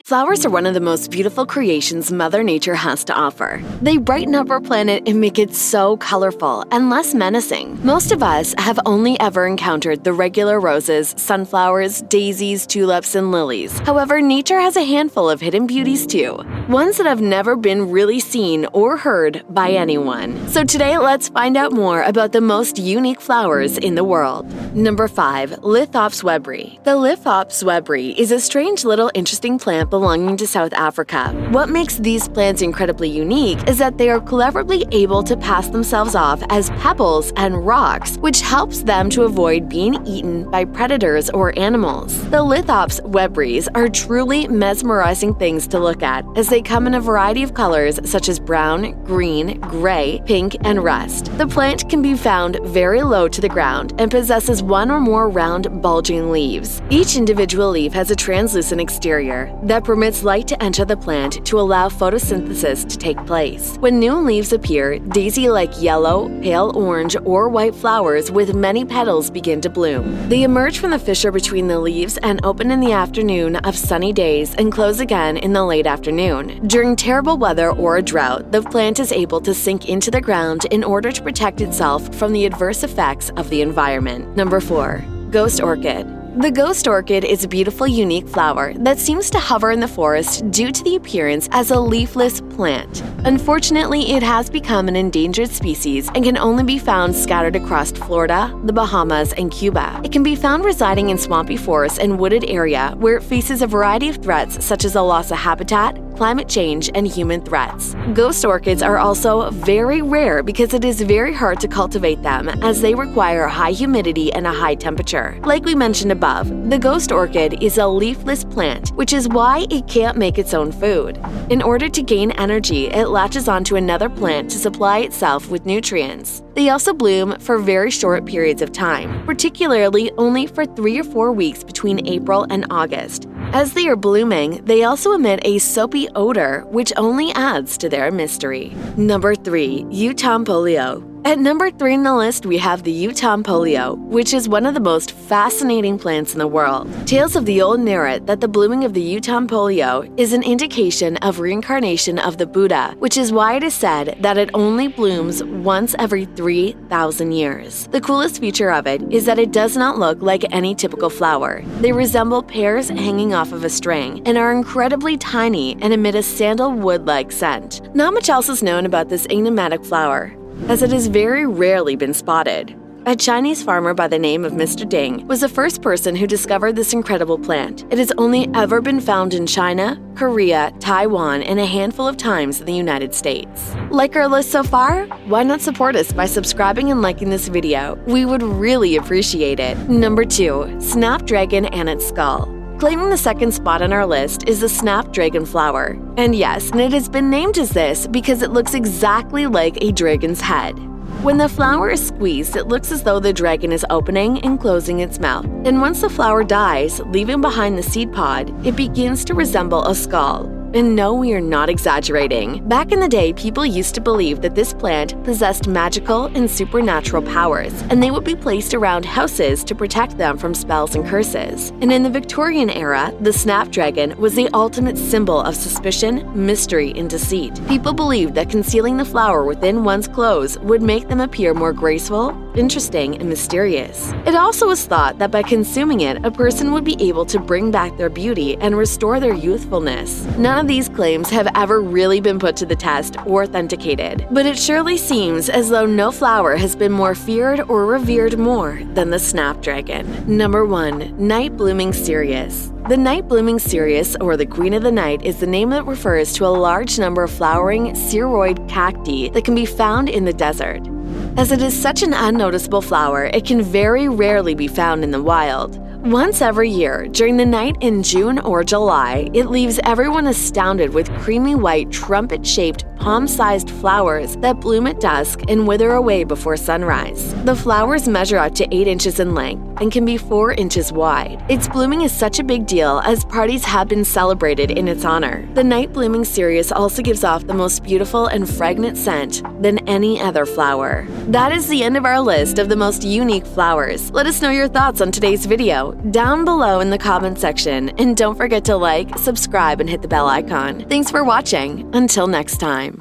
Flowers are one of the most beautiful creations Mother Nature has to offer. They brighten up our planet and make it so colorful and less menacing. Most of us have only ever encountered the regular roses, sunflowers, daisies, tulips, and lilies. However, nature has a handful of hidden beauties too, ones that have never been really seen or heard by anyone. So today, let's find out more about the most unique flowers in the world. Number 5. Lithops weberi. The Lithops weberi is a strange little interesting plant belonging to South Africa. What makes these plants incredibly unique is that they are cleverly able to pass themselves off as pebbles and rocks, which helps them to avoid being eaten by predators or animals. The Lithops weberis are truly mesmerizing things to look at, as they come in a variety of colors such as brown, green, gray, pink, and rust. The plant can be found very low to the ground and possesses one or more round, bulging leaves. Each individual leaf has a translucent exterior that permits light to enter the plant to allow photosynthesis to take place. When new leaves appear, daisy-like yellow, pale orange, or white flowers with many petals begin to bloom. They emerge from the fissure between the leaves and open in the afternoon of sunny days and close again in the late afternoon. During terrible weather or a drought, the plant is able to sink into the ground in order to protect itself from the adverse effects of the environment. Number 4. Ghost orchid. The ghost orchid is a beautiful, unique flower that seems to hover in the forest due to the appearance as a leafless plant. Unfortunately, it has become an endangered species and can only be found scattered across Florida, the Bahamas, and Cuba. It can be found residing in swampy forests and wooded area where it faces a variety of threats such as a loss of habitat, climate change, and human threats. Ghost orchids are also very rare because it is very hard to cultivate them, as they require high humidity and a high temperature. Like we mentioned above, the ghost orchid is a leafless plant, which is why it can't make its own food. In order to gain energy, it latches onto another plant to supply itself with nutrients. They also bloom for very short periods of time, particularly only for 3 or 4 weeks between April and August. As they are blooming, they also emit a soapy odor, which only adds to their mystery. Number 3. Youtan Polio. At number 3 in the list, we have the Youtan Polio, which is one of the most fascinating plants in the world. Tales of the old narrate that the blooming of the Youtan Polio is an indication of reincarnation of the Buddha, which is why it is said that it only blooms once every 3,000 years. The coolest feature of it is that it does not look like any typical flower. They resemble pears hanging off of a string and are incredibly tiny and emit a sandalwood-like scent. Not much else is known about this enigmatic flower, as it has very rarely been spotted. A Chinese farmer by the name of Mr. Ding was the first person who discovered this incredible plant. It has only ever been found in China, Korea, Taiwan, and a handful of times in the United States. Like our list so far? Why not support us by subscribing and liking this video? We would really appreciate it. Number 2. Snapdragon and its skull. Claiming the second spot on our list is the Snapdragon flower. And yes, it has been named as this because it looks exactly like a dragon's head. When the flower is squeezed, it looks as though the dragon is opening and closing its mouth. And once the flower dies, leaving behind the seed pod, it begins to resemble a skull. And no, we are not exaggerating. Back in the day, people used to believe that this plant possessed magical and supernatural powers, and they would be placed around houses to protect them from spells and curses. And in the Victorian era, the snapdragon was the ultimate symbol of suspicion, mystery, and deceit. People believed that concealing the flower within one's clothes would make them appear more graceful, interesting, and mysterious. It also was thought that by consuming it, a person would be able to bring back their beauty and restore their youthfulness. None of these claims have ever really been put to the test or authenticated, but it surely seems as though no flower has been more feared or revered more than the snapdragon. Number 1. Night blooming Sirius. The night-blooming Sirius, or the Queen of the Night, is the name that refers to a large number of flowering ceroid cacti that can be found in the desert. As it is such an unnoticeable flower, it can very rarely be found in the wild. Once every year, during the night in June or July, it leaves everyone astounded with creamy white trumpet-shaped palm-sized flowers that bloom at dusk and wither away before sunrise. The flowers measure up to 8 inches in length and can be 4 inches wide. Its blooming is such a big deal as parties have been celebrated in its honor. The night-blooming Cereus also gives off the most beautiful and fragrant scent than any other flower. That is the end of our list of the most unique flowers. Let us know your thoughts on today's video down below in the comment section, and don't forget to like, subscribe, and hit the bell icon. Thanks for watching. Until next time.